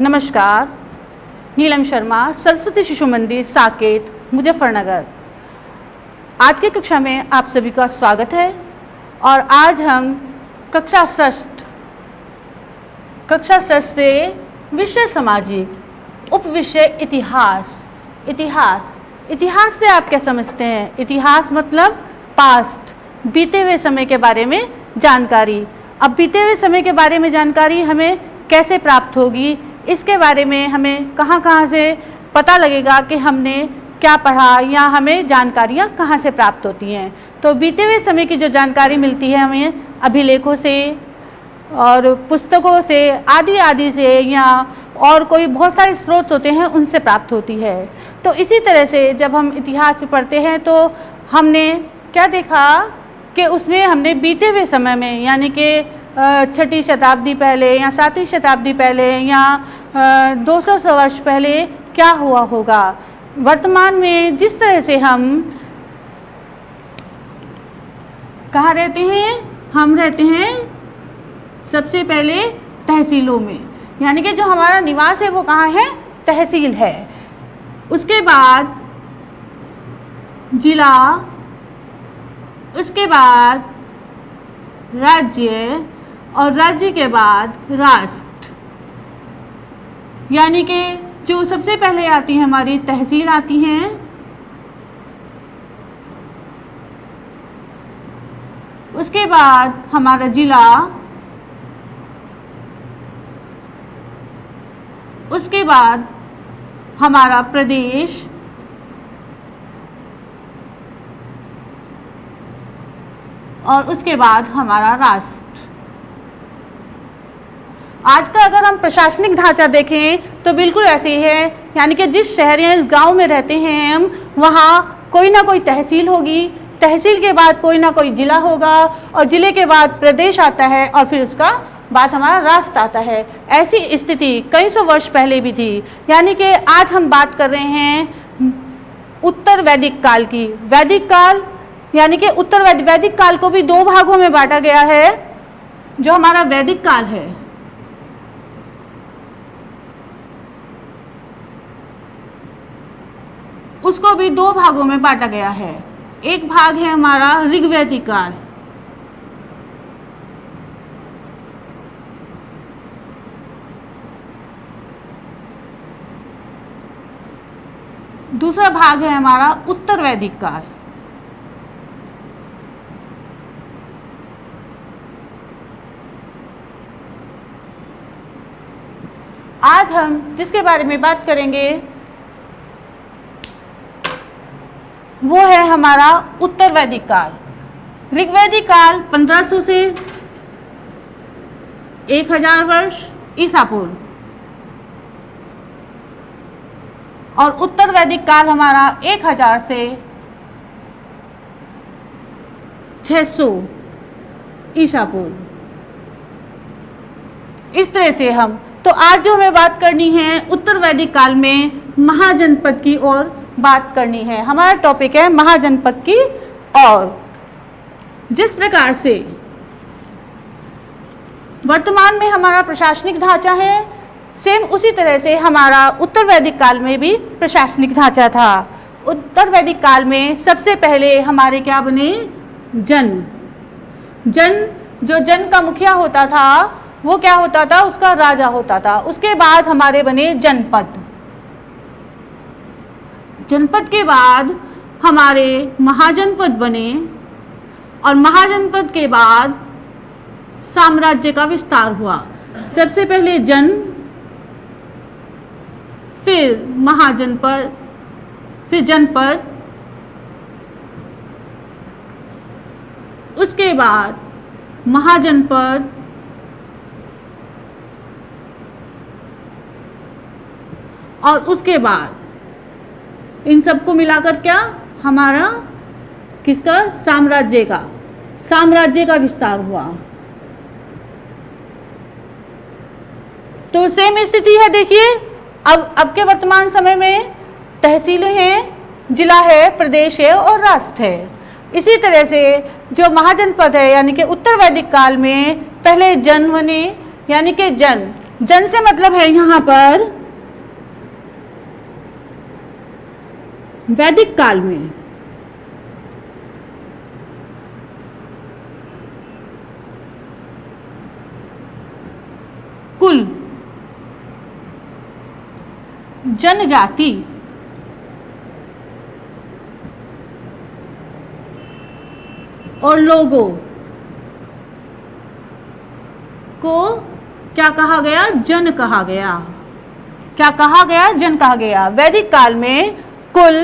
नमस्कार, नीलम शर्मा, सरस्वती शिशु मंदिर साकेत, मुजफ्फरनगर। आज की कक्षा में आप सभी का स्वागत है और आज हम कक्षा षष्ठ से विषय सामाजिक, उपविषय इतिहास से आप क्या समझते हैं? इतिहास मतलब पास्ट, बीते हुए समय के बारे में जानकारी। अब बीते हुए समय के बारे में जानकारी हमें कैसे प्राप्त होगी, इसके बारे में हमें कहाँ से पता लगेगा कि हमने क्या पढ़ा या हमें जानकारियाँ कहाँ से प्राप्त होती हैं। तो बीते हुए समय की जो जानकारी मिलती है हमें अभिलेखों से और पुस्तकों से आदि से, या और कोई बहुत सारे स्रोत होते हैं उनसे प्राप्त होती है। तो इसी तरह से जब हम इतिहास में पढ़ते हैं तो हमने क्या देखा कि उसमें हमने बीते हुए समय में, यानी कि 6वीं शताब्दी पहले या 7वीं शताब्दी पहले या 200 वर्ष पहले क्या हुआ होगा। वर्तमान में जिस तरह से हम कहाँ रहते हैं, हम रहते हैं सबसे पहले तहसीलों में, यानी कि जो हमारा निवास है वो कहाँ है? तहसील है। उसके बाद जिला, उसके बाद राज्य और राज्य के बाद राष्ट्र, यानी कि जो सबसे पहले आती है हमारी तहसील आती हैं, उसके बाद हमारा जिला, उसके बाद हमारा प्रदेश, और उसके बाद हमारा राष्ट्र। आज का अगर हम प्रशासनिक ढांचा देखें तो बिल्कुल ऐसे ही है, यानी कि जिस शहर या इस गांव में रहते हैं हम, वहाँ कोई ना कोई तहसील होगी, तहसील के बाद कोई ना कोई जिला होगा और जिले के बाद प्रदेश आता है और फिर उसका बाद हमारा राष्ट्र आता है। ऐसी स्थिति कई सौ वर्ष पहले भी थी, यानी कि आज हम बात कर रहे हैं उत्तर वैदिक काल की। वैदिक काल यानी कि उत्तर वैदिक काल को भी 2 भागों में बांटा गया है। जो हमारा वैदिक काल है उसको भी 2 भागों में बांटा गया है। एक भाग है हमारा ऋग्वैदिक काल, दूसरा भाग है हमारा उत्तर वैदिक काल। आज हम जिसके बारे में बात करेंगे वो है हमारा उत्तर वैदिक काल। ऋग्वैदिक काल 1500 से 1000 वर्ष ईसा पूर्व, और उत्तर वैदिक काल हमारा 1000 से 600 ईसा पूर्व। इस तरह से हम, तो आज जो हमें बात करनी है उत्तर वैदिक काल में महाजनपद की ओर बात करनी है। हमारा टॉपिक है महाजनपद की ओर। जिस प्रकार से वर्तमान में हमारा प्रशासनिक ढांचा है, सेम उसी तरह से हमारा उत्तर वैदिक काल में भी प्रशासनिक ढांचा था। उत्तर वैदिक काल में सबसे पहले हमारे क्या बने? जन। जो जन का मुखिया होता था वो क्या होता था? उसका राजा होता था। उसके बाद हमारे बने जनपद। जनपद के बाद हमारे महाजनपद बने, और महाजनपद के बाद साम्राज्य का विस्तार हुआ। सबसे पहले जन, फिर महाजनपद, फिर जनपद, उसके बाद महाजनपद, और उसके बाद इन सबको मिलाकर क्या हमारा किसका? साम्राज्य का विस्तार हुआ। तो सेम स्थिति है। देखिए अब के वर्तमान समय में तहसीलें हैं, जिला है, प्रदेश है और राष्ट्र है। इसी तरह से जो महाजनपद है, यानी कि उत्तर वैदिक काल में पहले जन बने, यानी कि जन जन से मतलब है यहां पर वैदिक काल में। कुल, जनजाति, और लोगों को क्या कहा गया? जन कहा गया। क्या कहा गया? जन कहा गया। वैदिक काल में कुल,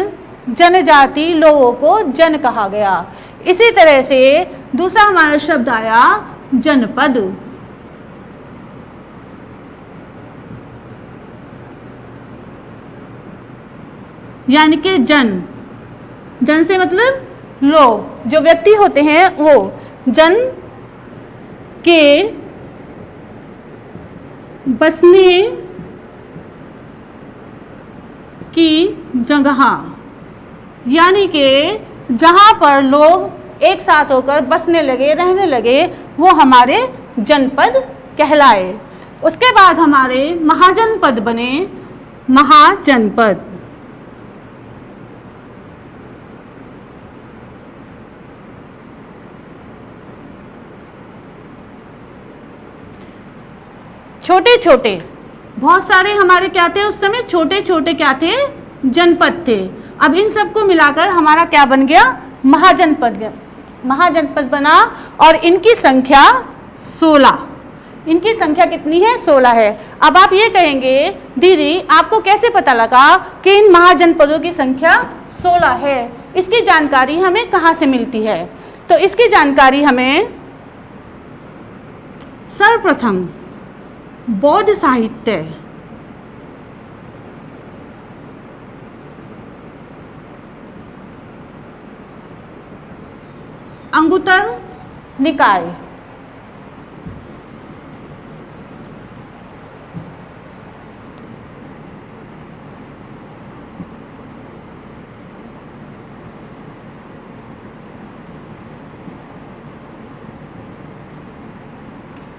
जनजाति, लोगों को जन कहा गया। इसी तरह से दूसरा हमारा शब्द आया जनपद। यानी कि जन, जन से मतलब लोग, जो व्यक्ति होते हैं वो जन के बसने की जगह, यानी कि जहां पर लोग एक साथ होकर बसने लगे, रहने लगे, वो हमारे जनपद कहलाए। उसके बाद हमारे महाजनपद बने, महाजनपद। छोटे छोटे, बहुत सारे हमारे क्या थे उस समय? छोटे छोटे क्या थे? जनपद थे। अब इन सबको मिलाकर हमारा क्या बन गया? महाजनपद। महाजनपद बना और इनकी संख्या 16। इनकी संख्या कितनी है? 16 है। अब आप ये कहेंगे दीदी आपको कैसे पता लगा कि इन महाजनपदों की संख्या 16 है? इसकी जानकारी हमें कहाँ से मिलती है? तो इसकी जानकारी हमें सर्वप्रथम बौद्ध साहित्य, अंगुत्तर निकाय,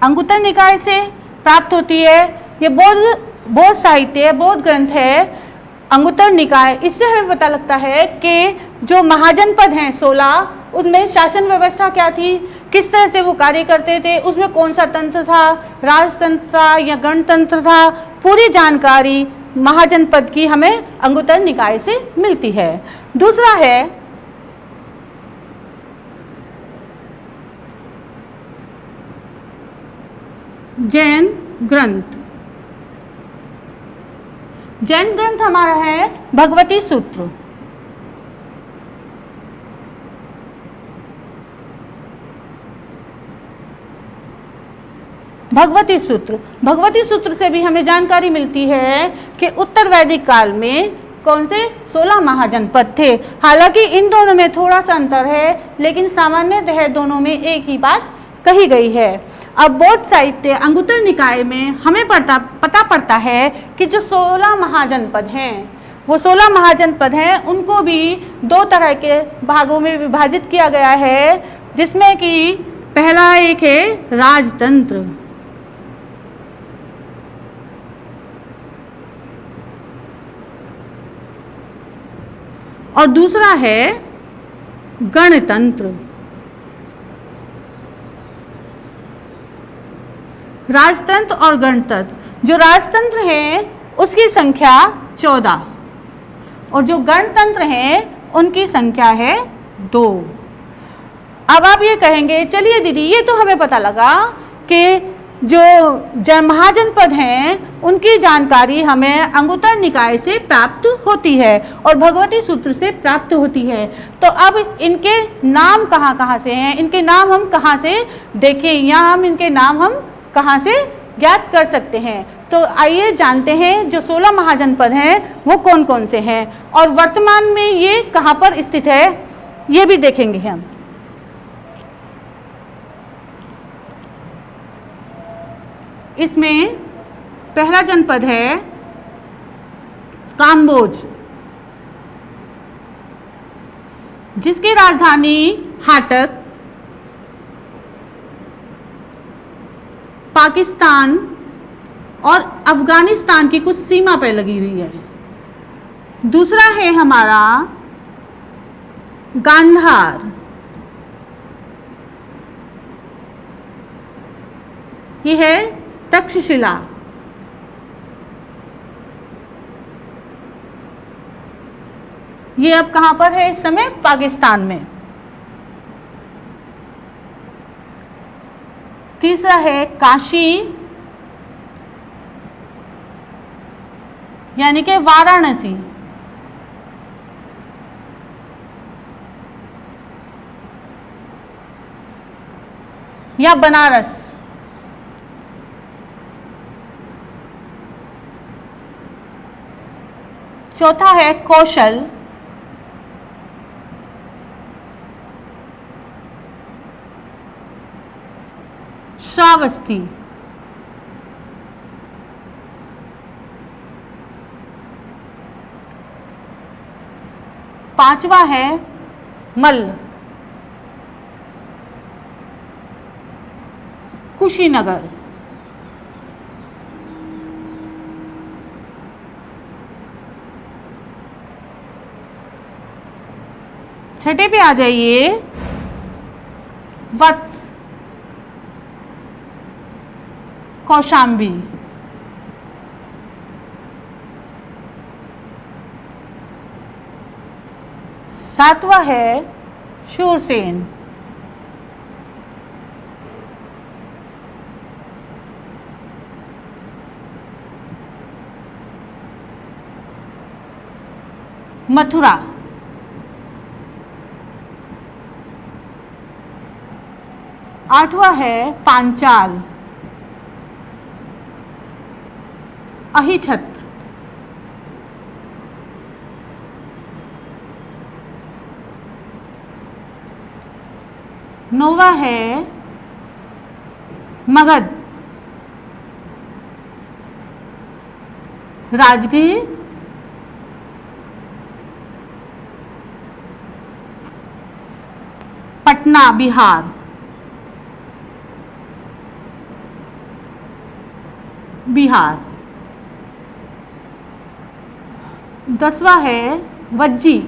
अंगुत्तर निकाय से प्राप्त होती है। ये बौद्ध साहित्य, बौद्ध ग्रंथ है अंगुत्तर निकाय। इससे हमें पता लगता है कि जो महाजनपद हैं 16, उनमें शासन व्यवस्था क्या थी, किस तरह से वो कार्य करते थे, उसमें कौन सा तंत्र था, राजतंत्र था या गणतंत्र था, पूरी जानकारी महाजनपद की हमें अंगुत्तर निकाय से मिलती है। दूसरा है जैन ग्रंथ। जैन ग्रंथ हमारा है भगवती सूत्र। भगवती सूत्र, भगवती सूत्र से भी हमें जानकारी मिलती है कि उत्तर वैदिक काल में कौन से 16 महाजनपद थे। हालांकि इन दोनों में थोड़ा सा अंतर है, लेकिन सामान्यतः दोनों में एक ही बात कही गई है। अब बौद्ध साहित्य अंगुत्तर निकाय में हमें पता पड़ता है कि जो 16 महाजनपद हैं, वो 16 महाजनपद हैं, उनको भी 2 तरह के भागों में विभाजित किया गया है, जिसमें कि पहला एक है राजतंत्र, और दूसरा है गणतंत्र। राजतंत्र और गणतंत्र। जो राजतंत्र है उसकी संख्या 14 और जो गणतंत्र हैं उनकी संख्या है 2। अब आप ये कहेंगे चलिए दीदी ये तो हमें पता लगा कि जो महाजनपद हैं उनकी जानकारी हमें अंगुत्तर निकाय से प्राप्त होती है और भगवती सूत्र से प्राप्त होती है। तो अब इनके नाम कहाँ से हैं, इनके नाम हम कहाँ से देखें या हम इनके नाम हम कहाँ से ज्ञात कर सकते हैं? तो आइए जानते हैं जो 16 महाजनपद हैं वो कौन कौन से हैं और वर्तमान में ये कहाँ पर स्थित है, ये भी देखेंगे हम। इसमें पहला जनपद है काम्बोज, जिसकी राजधानी हाटक, पाकिस्तान और अफगानिस्तान की कुछ सीमा पर लगी हुई है। दूसरा है हमारा गांधार, ये है तक्षशिला। ये अब कहां पर है इस समय? पाकिस्तान में। तीसरा है काशी, यानी कि वाराणसी। या बनारस। चौथा है कौशल, श्रावस्ती। पांचवा है मल्ल, कुशीनगर। छठे पे आ जाइए, वत्स, कौशाम्बी। सातवां है शूरसेन। मथुरा। आठवां है पांचाल, अहिछत्र। नौवां है मगध, राजगीर। पटना, बिहार। बिहार। 10वां है वज्जी,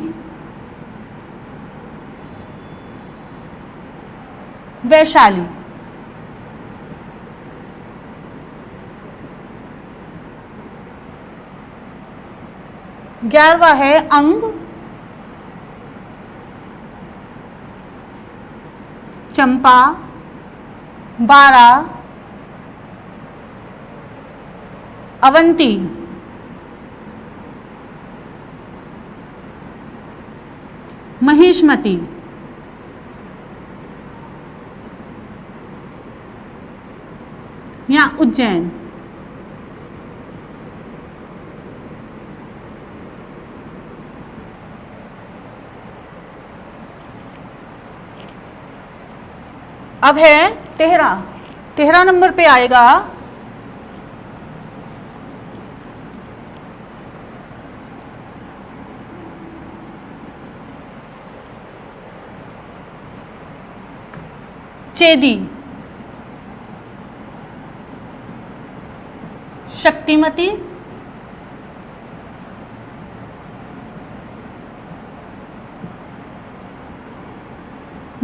वैशाली। 11वां है अंग, चंपा। 12 अवंती। महिष्मती। या उज्जैन। अब है तेहरा। 13 नंबर पे आएगा चेदी, शक्तिमती,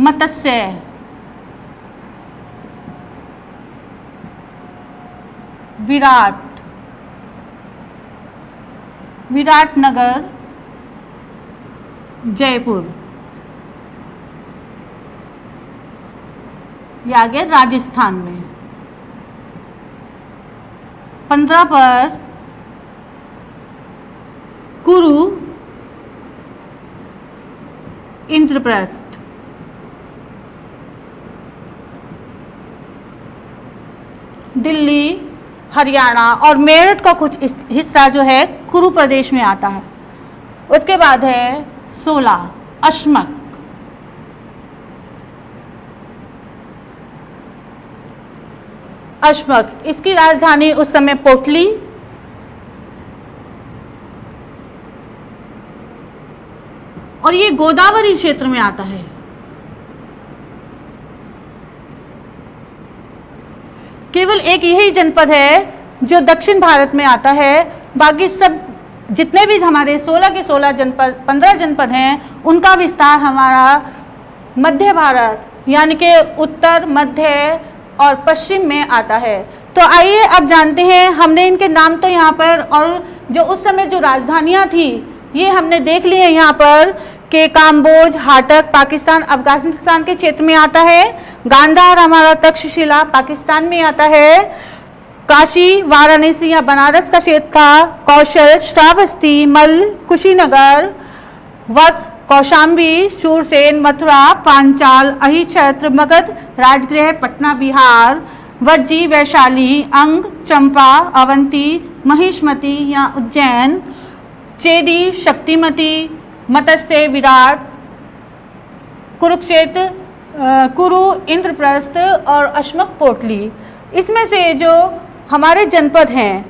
मत्स्य, विराट, विराटनगर, जयपुर। ये आ गया राजस्थान में। 15 पर कुरु, इंद्रप्रस्थ। दिल्ली, हरियाणा और मेरठ का कुछ हिस्सा जो है कुरु प्रदेश में आता है। उसके बाद है 16 अश्मक, अश्मक। इसकी राजधानी उस समय पोटली। और ये गोदावरी क्षेत्र में आता है। केवल एक यही जनपद है जो दक्षिण भारत में आता है। बाकी सब जितने भी हमारे 16 के 16 जनपद 15 जनपद हैं उनका विस्तार हमारा मध्य भारत यानी कि उत्तर, मध्य और पश्चिम में आता है। तो आइए अब जानते हैं, हमने इनके नाम तो यहाँ पर और जो उस समय जो राजधानियाँ थी ये हमने देख ली है यहाँ पर कि काम्बोज, हाटक पाकिस्तान अफगानिस्तान के क्षेत्र में आता है, गांधार हमारा तक्षशिला पाकिस्तान में आता है, काशी वाराणसी या बनारस का क्षेत्र था, कौशल श्रावस्ती मल कुशीनगर, वत्स कौशाम्बी शूरसेन मथुरा पांचाल अहिक्षेत्र मगध राजगृह पटना बिहार, वज्जी वैशाली अंग चंपा अवंती महिष्मती या उज्जैन, चेदी शक्तिमती मत्स्य विराट कुरुक्षेत्र कुरु इंद्रप्रस्थ और अश्मक पोटली। इसमें से जो हमारे जनपद हैं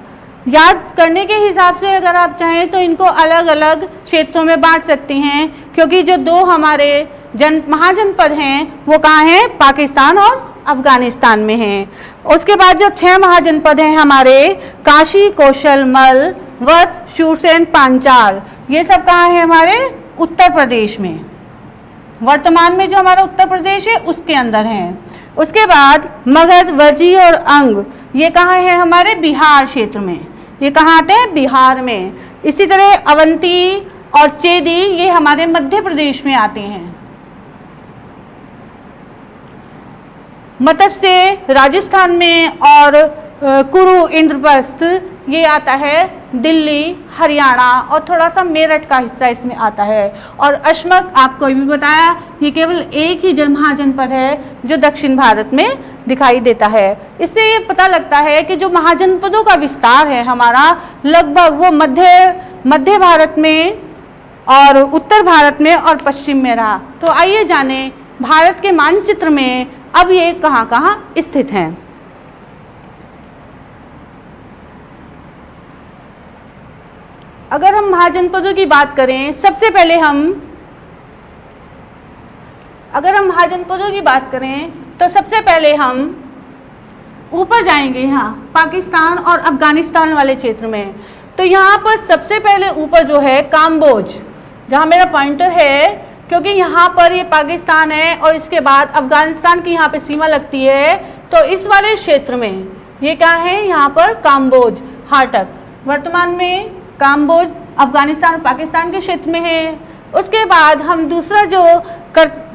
याद करने के हिसाब से अगर आप चाहें तो इनको अलग अलग क्षेत्रों में बांट सकती हैं, क्योंकि जो दो हमारे महाजनपद हैं वो कहाँ हैं, पाकिस्तान और अफगानिस्तान में हैं। उसके बाद जो 6 महाजनपद हैं हमारे काशी कौशल मल वत्स शूरसेन पांचाल, ये सब कहाँ है हमारे उत्तर प्रदेश में, वर्तमान में जो हमारा उत्तर प्रदेश है उसके अंदर हैं। उसके बाद मगध वज्जी और अंग ये कहाँ है हमारे बिहार क्षेत्र में, ये कहाँ आते हैं बिहार में। इसी तरह अवंती और चेदी ये हमारे मध्य प्रदेश में आते हैं। मत्स्य राजस्थान में और कुरु इंद्रप्रस्थ ये आता है दिल्ली हरियाणा और थोड़ा सा मेरठ का हिस्सा इसमें आता है। और अश्मक आपको भी बताया ये केवल एक ही महाजनपद है जो दक्षिण भारत में दिखाई देता है। इससे ये पता लगता है कि जो महाजनपदों का विस्तार है हमारा लगभग वो मध्य भारत में और उत्तर भारत में और पश्चिम में रहा। तो आइए जाने भारत के मानचित्र में अब ये कहाँ कहाँ स्थित हैं। अगर हम महाजनपदों की बात करें, सबसे पहले अगर हम महाजनपदों की बात करें तो सबसे पहले हम ऊपर जाएंगे यहाँ पाकिस्तान और अफगानिस्तान वाले क्षेत्र में। तो यहाँ पर सबसे पहले ऊपर जो है काम्बोज, जहाँ मेरा पॉइंटर है, क्योंकि यहाँ पर ये पाकिस्तान है और इसके बाद अफगानिस्तान की यहाँ पे सीमा लगती है। तो इस वाले क्षेत्र में ये क्या है, यहाँ पर काम्बोज हाटक, वर्तमान में काम्बोज अफगानिस्तान पाकिस्तान के क्षेत्र में है। उसके बाद हम दूसरा जो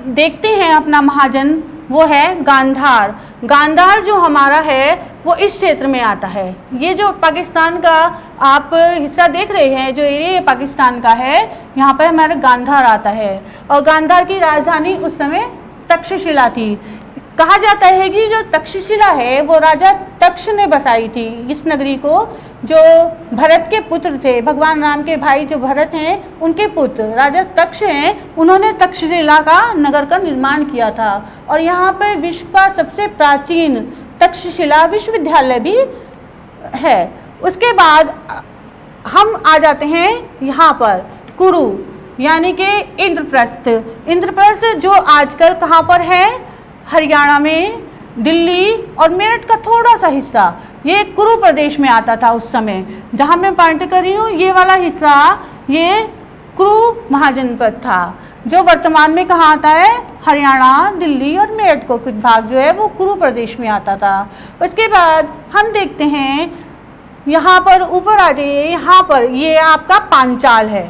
देखते हैं अपना महाजन वो है गांधार। गांधार जो हमारा है वो इस क्षेत्र में आता है। ये जो पाकिस्तान का आप हिस्सा देख रहे हैं, जो एरिया पाकिस्तान का है, यहाँ पर हमारा गांधार आता है। और गांधार की राजधानी उस समय तक्षशिला थी। कहा जाता है कि जो तक्षशिला है वो राजा तक्ष ने बसाई थी इस नगरी को, जो भरत के पुत्र थे, भगवान राम के भाई जो भरत हैं उनके पुत्र राजा तक्ष हैं, उन्होंने तक्षशिला का नगर का निर्माण किया था। और यहाँ पर विश्व का सबसे प्राचीन तक्षशिला विश्वविद्यालय भी है। उसके बाद हम आ जाते हैं यहाँ पर कुरु यानी कि इंद्रप्रस्थ। इंद्रप्रस्थ जो आजकल कहाँ पर है, हरियाणा में, दिल्ली और मेरठ का थोड़ा सा हिस्सा, ये कुरु प्रदेश में आता था उस समय। जहाँ मैं पॉइंट कर रही हूँ ये वाला हिस्सा ये कुरु महाजनपद था, जो वर्तमान में कहाँ आता है, हरियाणा, दिल्ली और मेरठ को कुछ भाग जो है वो कुरु प्रदेश में आता था। उसके बाद हम देखते हैं यहाँ पर ऊपर आ जाइए, यहाँ पर ये आपका पांचाल है,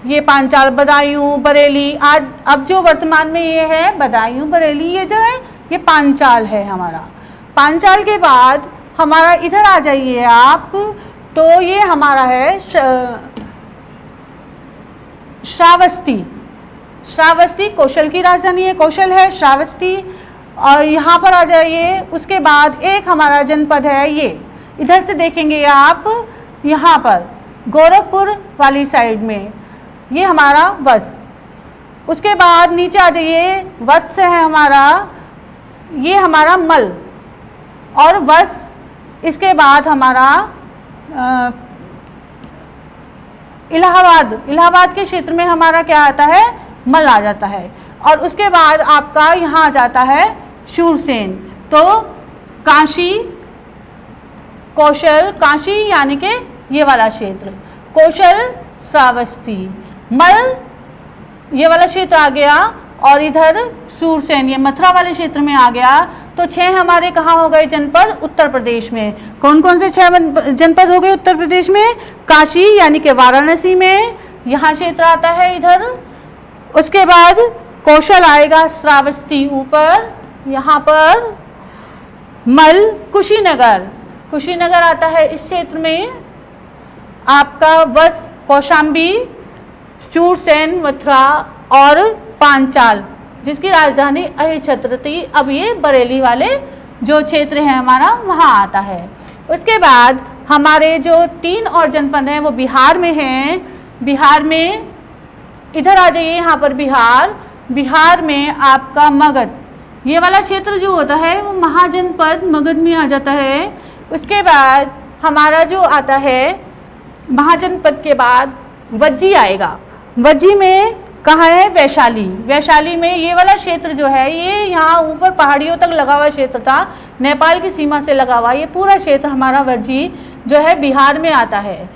ये पांचाल बदायूं बरेली, आज अब जो वर्तमान में ये है बदायूं बरेली, ये जो है ये पांचाल है हमारा। पांचाल के बाद हमारा इधर आ जाइए आप, तो ये हमारा है श्रावस्ती। श्रावस्ती कौशल की राजधानी है, कौशल है श्रावस्ती। और यहाँ पर आ जाइए, उसके बाद एक हमारा जनपद है, ये इधर से देखेंगे आप, यहाँ पर गोरखपुर वाली साइड में ये हमारा वत्स। उसके बाद नीचे आ जाइए, वत्स है हमारा, ये हमारा मल और वत्स। इसके बाद हमारा इलाहाबाद के क्षेत्र में हमारा क्या आता है, मल आ जाता है। और उसके बाद आपका यहाँ आ जाता है शूरसेन। तो काशी कौशल काशी यानी कि ये वाला क्षेत्र, कौशल श्रावस्ती, मल ये वाला क्षेत्र आ गया, और इधर सूरसेन ये मथुरा वाले क्षेत्र में आ गया। तो 6 हमारे कहाँ हो गए जनपद? उत्तर प्रदेश में। कौन कौन से 6 जनपद हो गए उत्तर प्रदेश में? काशी यानी कि वाराणसी में यहाँ क्षेत्र आता है इधर। उसके बाद कौशल आएगा श्रावस्ती ऊपर, यहाँ पर मल कुशीनगर, कुशीनगर आता है इस क्षेत्र में। आपका वत्स कौशाम्बी, शूरसेन मथुरा और पांचाल जिसकी राजधानी अहिछत्र थी, अब ये बरेली वाले जो क्षेत्र है हमारा वहाँ आता है। उसके बाद हमारे जो 3 और जनपद हैं वो बिहार में हैं। बिहार में इधर आ जाइए, यहाँ पर बिहार, बिहार में आपका मगध ये वाला क्षेत्र जो होता है वो महाजनपद मगध में आ जाता है। उसके बाद हमारा जो आता है महाजनपद के बाद वज्जी आएगा। वज्जी में कहाँ है? वैशाली, वैशाली में ये वाला क्षेत्र जो है ये यहाँ ऊपर पहाड़ियों तक लगा हुआ क्षेत्र था, नेपाल की सीमा से लगा हुआ, ये पूरा क्षेत्र हमारा वज्जी जो है बिहार में आता है।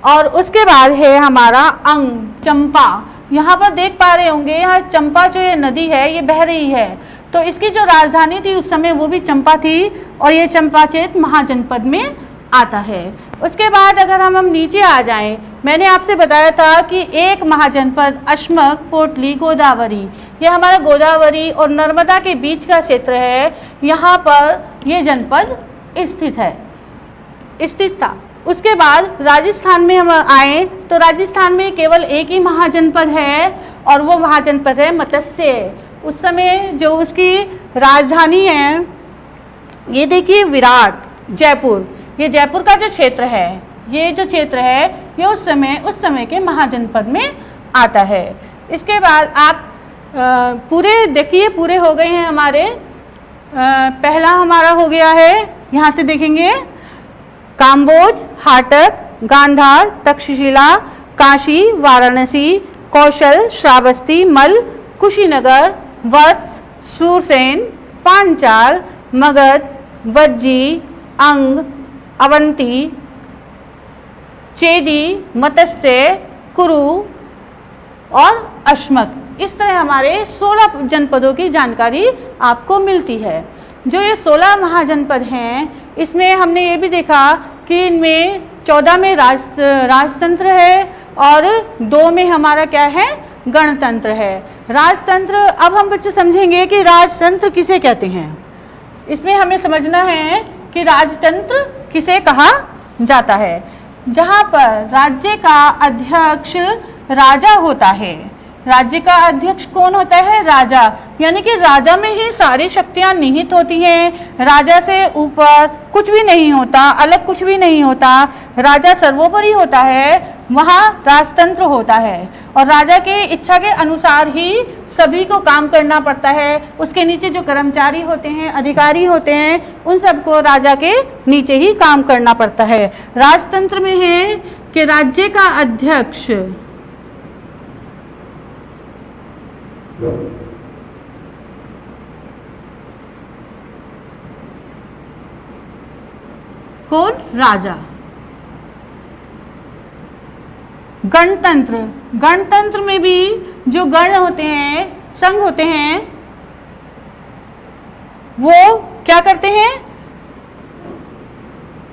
और उसके बाद है हमारा अंग, चंपा, यहाँ पर देख पा रहे होंगे यहाँ चंपा जो ये नदी है ये बह रही है, तो इसकी जो राजधानी थी उस समय वो भी चंपा थी, और ये चंपा क्षेत्र महाजनपद में आता है। उसके बाद अगर हम नीचे आ जाएं, मैंने आपसे बताया था कि एक महाजनपद अश्मक, पोटली, गोदावरी, ये हमारा गोदावरी और नर्मदा के बीच का क्षेत्र है, यहाँ पर ये जनपद स्थित था। उसके बाद राजस्थान में हम आए तो राजस्थान में केवल एक ही महाजनपद है और वो महाजनपद है मत्स्य। उस समय जो उसकी राजधानी है ये देखिए विराट, जयपुर, ये जयपुर का जो क्षेत्र है, ये जो क्षेत्र है ये उस समय के महाजनपद में आता है। इसके बाद आप पूरे देखिए, पूरे हो गए हैं हमारे। पहला हमारा हो गया है, यहाँ से देखेंगे काम्बोज, हाटक, गांधार, तक्षशिला, काशी, वाराणसी, कौशल, श्रावस्ती, मल, कुशीनगर, वत्स, शूरसेन, पांचाल, मगध, वज्जी, अंग, अवंती, चेदी, मत्स्य, कुरु और अश्मक। इस तरह हमारे 16 जनपदों की जानकारी आपको मिलती है। जो ये 16 महाजनपद हैं इसमें हमने ये भी देखा कि इनमें 14 में राजतंत्र है और 2 में हमारा क्या है, गणतंत्र है। राजतंत्र, अब हम बच्चे समझेंगे कि राजतंत्र किसे कहते हैं। इसमें हमें समझना है कि राजतंत्र किसे कहा जाता है। जहाँ पर राज्य का अध्यक्ष राजा होता है। राज्य का अध्यक्ष कौन होता है? राजा, यानी कि राजा में ही सारी शक्तियाँ निहित होती हैं। राजा से ऊपर कुछ भी नहीं होता, अलग कुछ भी नहीं होता, राजा सर्वोपरि होता है, वहाँ राजतंत्र होता है। और राजा के इच्छा के अनुसार ही सभी को काम करना पड़ता है। उसके नीचे जो कर्मचारी होते हैं, अधिकारी होते हैं, उन सबको राजा के नीचे ही काम करना पड़ता है। राजतंत्र में है कि राज्य का अध्यक्ष कौन? राजा। गणतंत्र, गणतंत्र में भी जो गण होते हैं, संघ होते हैं, वो क्या करते हैं?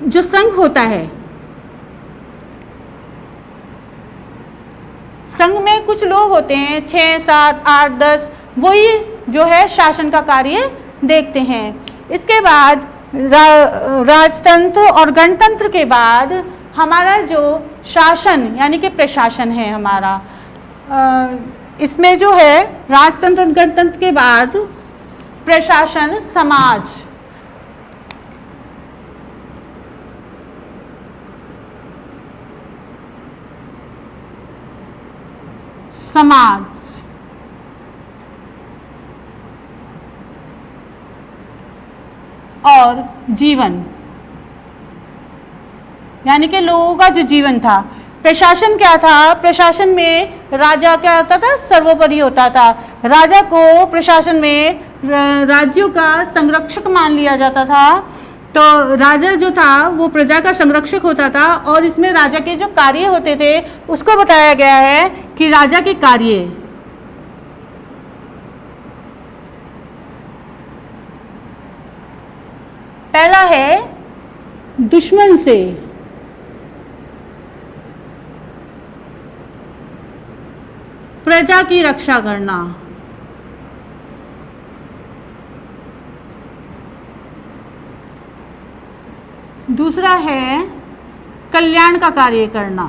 जो संघ होता है, संघ में कुछ लोग होते हैं, 6, 7, 8, 10, वही जो है शासन का कार्य देखते हैं। इसके बाद राजतंत्र और गणतंत्र के बाद हमारा जो शासन यानी कि प्रशासन है हमारा, इसमें जो है राजतंत्र और गणतंत्र के बाद प्रशासन, समाज, और जीवन, यानी कि लोगों का जो जीवन था। प्रशासन क्या था? प्रशासन में राजा क्या होता था? सर्वोपरि होता था। राजा को प्रशासन में राज्यों का संरक्षक मान लिया जाता था। तो राजा जो था वो प्रजा का संरक्षक होता था, और इसमें राजा के जो कार्य होते थे उसको बताया गया है कि राजा के कार्य, पहला है दुश्मन से प्रजा की रक्षा करना, दूसरा है कल्याण का कार्य करना,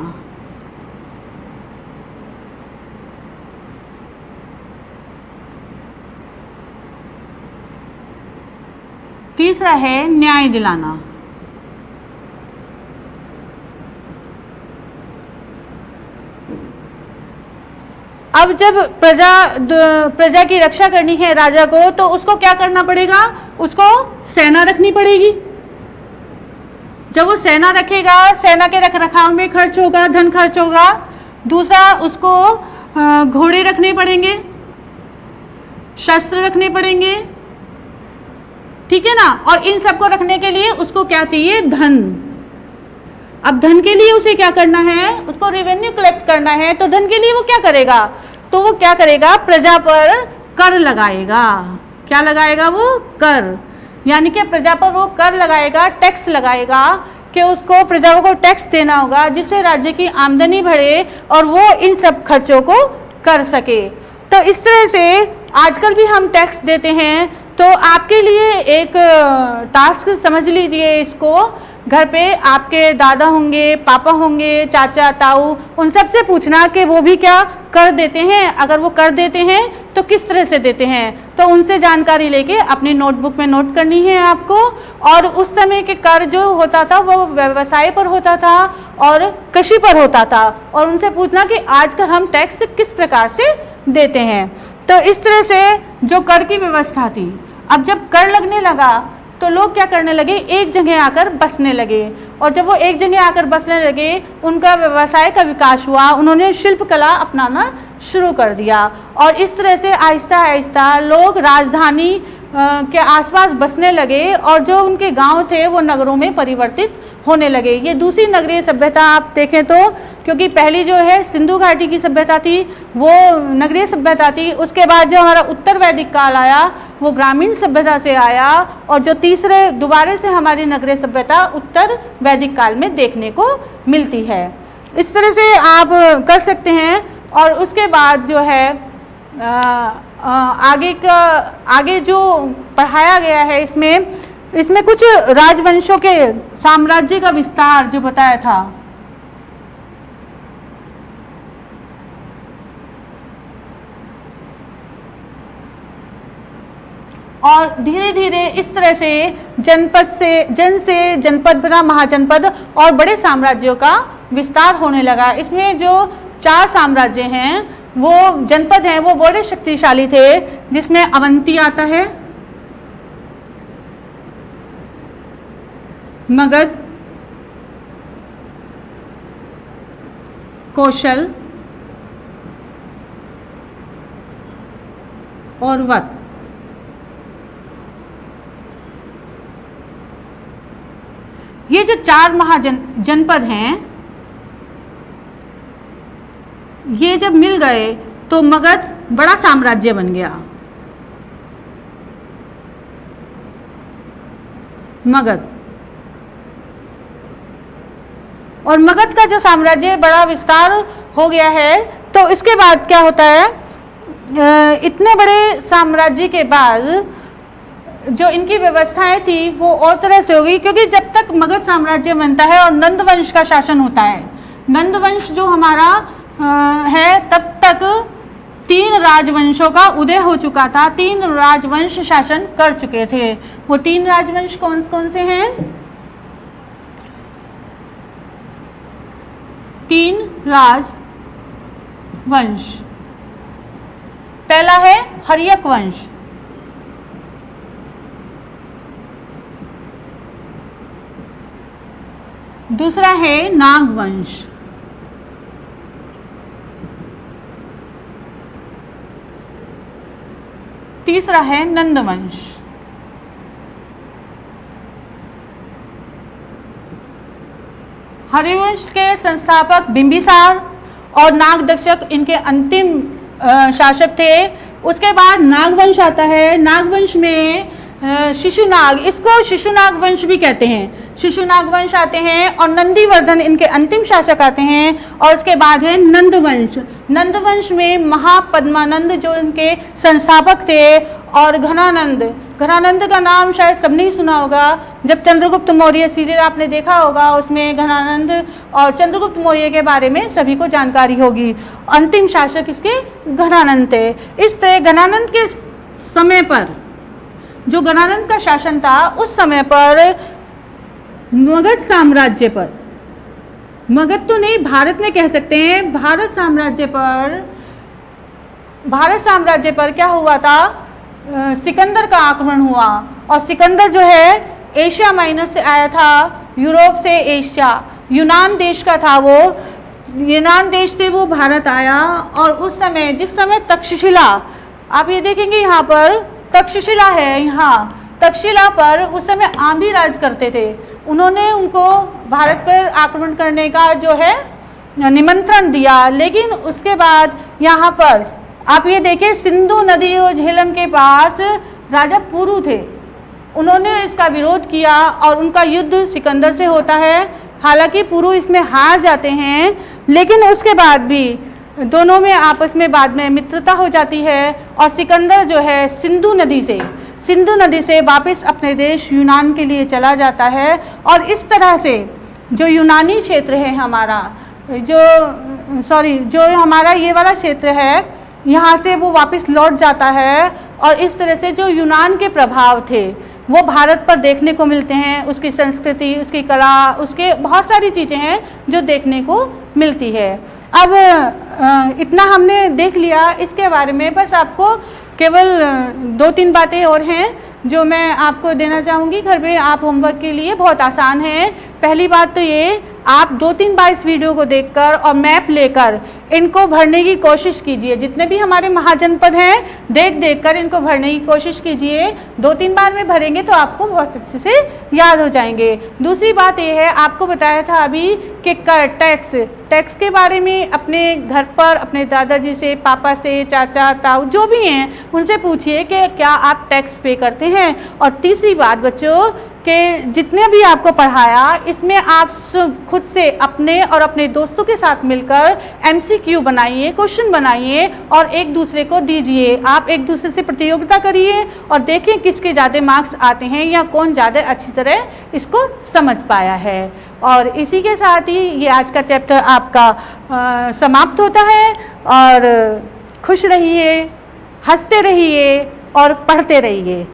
तीसरा है न्याय दिलाना। अब जब प्रजा की रक्षा करनी है राजा को, तो उसको क्या करना पड़ेगा? उसको सेना रखनी पड़ेगी। जब वो सेना रखेगा, सेना के रख रखाव में खर्च होगा, धन खर्च होगा। दूसरा, उसको घोड़े रखने पड़ेंगे, शस्त्र रखने पड़ेंगे, ठीक है ना। और इन सबको रखने के लिए उसको क्या चाहिए? धन। अब धन के लिए उसे क्या करना है? उसको रेवेन्यू कलेक्ट करना है। तो धन के लिए वो क्या करेगा? तो वो क्या करेगा? प्रजा पर कर लगाएगा। क्या लगाएगा? वो कर, यानी कि प्रजा पर वो कर लगाएगा, टैक्स लगाएगा, कि उसको प्रजा को टैक्स देना होगा, जिससे राज्य की आमदनी बढ़े और वो इन सब खर्चों को कर सके। तो इस तरह से आजकल भी हम टैक्स देते हैं। तो आपके लिए एक टास्क समझ लीजिए इसको, घर पे आपके दादा होंगे, पापा होंगे, चाचा ताऊ, उन सब से पूछना कि वो भी क्या कर देते हैं। अगर वो कर देते हैं तो किस तरह से देते हैं, तो उनसे जानकारी लेके अपनी नोटबुक में नोट करनी है आपको। और उस समय के कर जो होता था वो व्यवसाय पर होता था और कृषि पर होता था, और उनसे पूछना कि आजकल हम टैक्स किस प्रकार से देते हैं। तो इस तरह से जो कर की व्यवस्था थी, अब जब कर लगने लगा तो लोग क्या करने लगे? एक जगह आकर बसने लगे। और जब वो एक जगह आकर बसने लगे, उनका व्यवसाय का विकास हुआ, उन्होंने शिल्प कला अपनाना शुरू कर दिया। और इस तरह से आहिस्ता आहिस्ता लोग राजधानी के आसपास बसने लगे, और जो उनके गांव थे वो नगरों में परिवर्तित होने लगे। ये दूसरी नगरीय सभ्यता आप देखें तो, क्योंकि पहली जो है सिंधु घाटी की सभ्यता थी वो नगरीय सभ्यता थी। उसके बाद जो हमारा उत्तर वैदिक काल आया वो ग्रामीण सभ्यता से आया, और जो तीसरे दोबारा से हमारी नगरीय सभ्यता उत्तर वैदिक काल में देखने को मिलती है। इस तरह से आप कर सकते हैं। और उसके बाद जो है आगे जो पढ़ाया गया है इसमें कुछ राजवंशों के साम्राज्य का विस्तार जो बताया था। और धीरे धीरे इस तरह से जन से जनपद बना, महाजनपद, और बड़े साम्राज्यों का विस्तार होने लगा। इसमें जो 4 साम्राज्य हैं, वो जनपद हैं, वो बड़े शक्तिशाली थे, जिसमें अवंती आता है, मगध, कौशल और वत। ये जो 4 महाजनपद हैं, ये जब मिल गए तो मगध बड़ा साम्राज्य बन गया। मगध, और मगध का जो साम्राज्य बड़ा विस्तार हो गया है, तो इसके बाद क्या होता है? इतने बड़े साम्राज्य के बाद जो इनकी व्यवस्थाएं थी वो और तरह से हो गई, क्योंकि जब तक मगध साम्राज्य बनता है और नंद वंश का शासन होता है, नंद वंश जो हमारा है, तब तक 3 राजवंशों का उदय हो चुका था। 3 राजवंश शासन कर चुके थे। वो 3 राजवंश कौन कौन से हैं? 3 राजवंश। पहला है हर्यक वंश, दूसरा है नाग वंश, तीसरा है नंद वंश। हरिवंश के संस्थापक बिंबिसार और नागदक्षक इनके अंतिम शासक थे। उसके बाद नागवंश आता है। नागवंश में शिशुनाग, इसको शिशुनाग वंश भी कहते हैं, शिशुनाग वंश आते हैं और नंदीवर्धन इनके अंतिम शासक आते हैं। और उसके बाद है नंदवंश। नंदवंश में महापद्मानंद जो इनके संस्थापक थे, और घनानंद, घनानंद का नाम शायद सबने ही सुना होगा। जब चंद्रगुप्त मौर्य सीरियल आपने देखा होगा, उसमें घनानंद और चंद्रगुप्त मौर्य के बारे में सभी को जानकारी होगी। अंतिम शासक इसके घनानंद थे। इस तरह घनानंद के समय पर, जो घनानंद का शासन था उस समय पर मगध साम्राज्य पर, मगध तो नहीं भारत में कह सकते हैं, भारत साम्राज्य पर क्या हुआ था, सिकंदर का आक्रमण हुआ। और सिकंदर जो है एशिया माइनर से आया था, यूरोप से एशिया, यूनान देश का था वो, यूनान देश से वो भारत आया। और उस समय, जिस समय तक्षशिला, आप ये देखेंगे यहाँ पर तक्षशिला है, यहाँ तक्षशिला पर उस समय आंधी राज करते थे। उन्होंने उनको भारत पर आक्रमण करने का जो है निमंत्रण दिया, लेकिन उसके बाद यहाँ पर आप ये देखें, सिंधु नदी और झेलम के पास राजा पुरु थे, उन्होंने इसका विरोध किया और उनका युद्ध सिकंदर से होता है। हालांकि पुरु इसमें हार जाते हैं, लेकिन उसके बाद भी दोनों में आपस में बाद में मित्रता हो जाती है। और सिकंदर जो है सिंधु नदी से वापस अपने देश यूनान के लिए चला जाता है। और इस तरह से जो यूनानी क्षेत्र है हमारा, जो हमारा ये वाला क्षेत्र है, यहाँ से वो वापस लौट जाता है। और इस तरह से जो यूनान के प्रभाव थे वो भारत पर देखने को मिलते हैं। उसकी संस्कृति, उसकी कला, उसके बहुत सारी चीज़ें हैं जो देखने को मिलती है। अब इतना हमने देख लिया इसके बारे में। बस आपको केवल 2-3 बातें और हैं जो मैं आपको देना चाहूँगी घर पे आप होमवर्क के लिए। बहुत आसान है। पहली बात तो ये, आप 2-3 बार इस वीडियो को देखकर और मैप लेकर इनको भरने की कोशिश कीजिए। जितने भी हमारे महाजनपद हैं, देख कर इनको भरने की कोशिश कीजिए। 2-3 बार में भरेंगे तो आपको बहुत अच्छे से याद हो जाएंगे। दूसरी बात ये है, आपको बताया था अभी कि टैक्स के बारे में अपने घर पर अपने दादाजी से, पापा से, चाचा, ताऊ जो भी हैं उनसे पूछिए कि क्या आप टैक्स पे करते हैं। और तीसरी बात बच्चों, कि जितने भी आपको पढ़ाया इसमें आप खुद से अपने और अपने दोस्तों के साथ मिलकर MCQ बनाइए, क्वेश्चन बनाइए और एक दूसरे को दीजिए। आप एक दूसरे से प्रतियोगिता करिए और देखें किसके ज़्यादा मार्क्स आते हैं या कौन ज़्यादा अच्छी तरह इसको समझ पाया है। और इसी के साथ ही ये आज का चैप्टर आपका समाप्त होता है। और खुश रहिए, हंसते रहिए और पढ़ते रहिए।